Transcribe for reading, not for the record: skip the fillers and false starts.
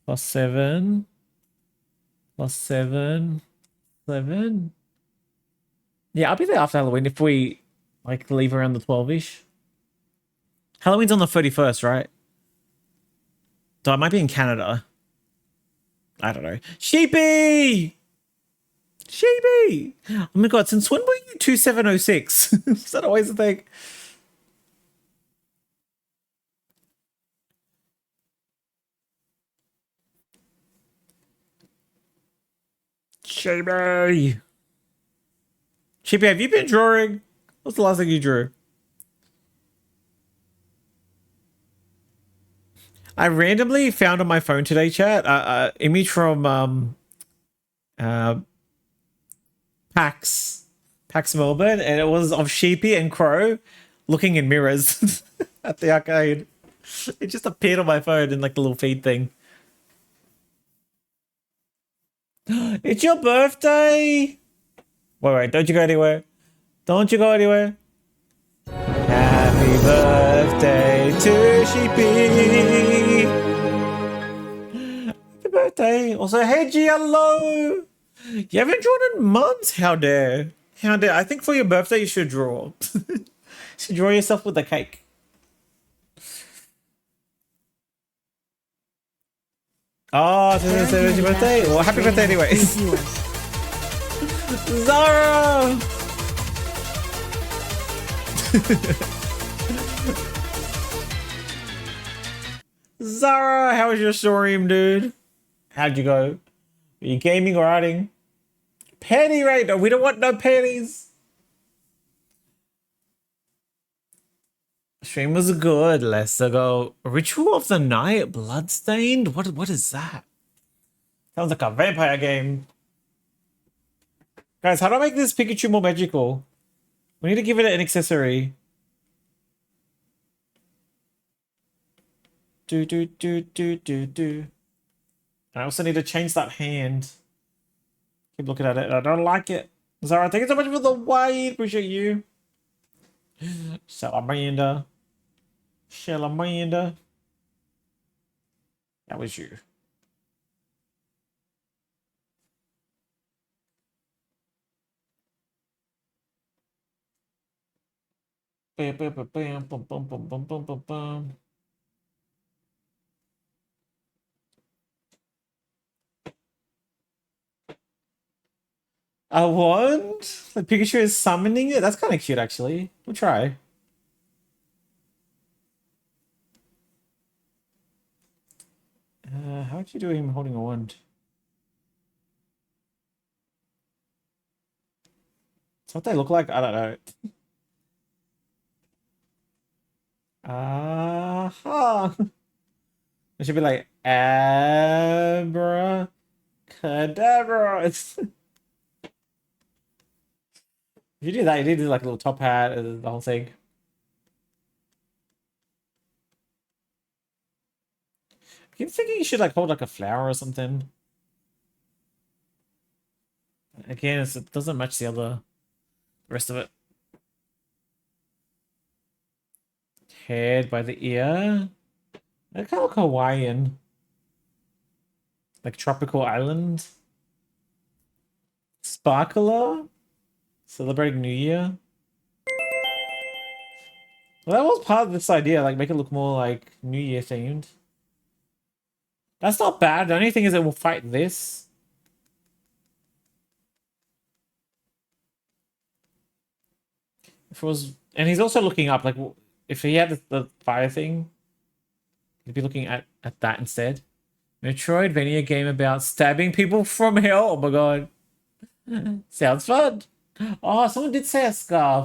Plus 7. Plus 7. 7. Yeah, I'll be there after Halloween if we like leave around the 12-ish. Halloween's on the 31st, right? So I might be in Canada. I don't know. Sheepy! Sheepy! Oh my god, since when were you 2706? Is that always a thing? Sheepy! Sheepy, have you been drawing? What's the last thing you drew? I randomly found on my phone today, chat, image from uh, PAX Melbourne, and it was of Sheepy and Crow looking in mirrors at the arcade. It just appeared on my phone in like the little feed thing. It's your birthday! Wait, don't you go anywhere. Don't you go anywhere. Happy birthday to Sheepy! Happy birthday. Also, hey, Giallo! You haven't drawn in months? How dare. How dare. I think for your birthday you should draw. You should draw yourself with a cake. Oh, it's your birthday? Well, happy birthday anyways. Zara! Zara, how was your stream, dude? How'd you go? Are you gaming or writing? Penny right? No, we don't want no pennies. Stream was good. Let's go. Ritual of the Night, Bloodstained. What is that? Sounds like a vampire game. Guys, how do I make this Pikachu more magical? We need to give it an accessory. Do. I also need to change that hand. Keep looking at it. I don't like it. Zara, thank you so much for the wait. Appreciate you. Salamanda. Salamanda. That was you. Bam, bam, bam, bam, bum, bum, bum, bum, bum, bum, bum. A wand? The Pikachu is summoning it? That's kind of cute, actually. We'll try. How would you do him holding a wand? Is what they look like? I don't know. It should be like Abra Cadabra. It's if you do that, you need to do like a little top hat and the whole thing. I keep thinking you should like hold like a flower or something. Again, it doesn't match the rest of it. Head by the ear. That kind of look Hawaiian. Like tropical island. Sparkler. Celebrating New Year. Well, that was part of this idea, like make it look more like New Year themed. That's not bad. The only thing is it will fight this. If it was, and he's also looking up, like if he had the fire thing, he'd be looking at that instead. Metroidvania game about stabbing people from hell. Oh my god. Sounds fun. Oh, someone did say a scarf.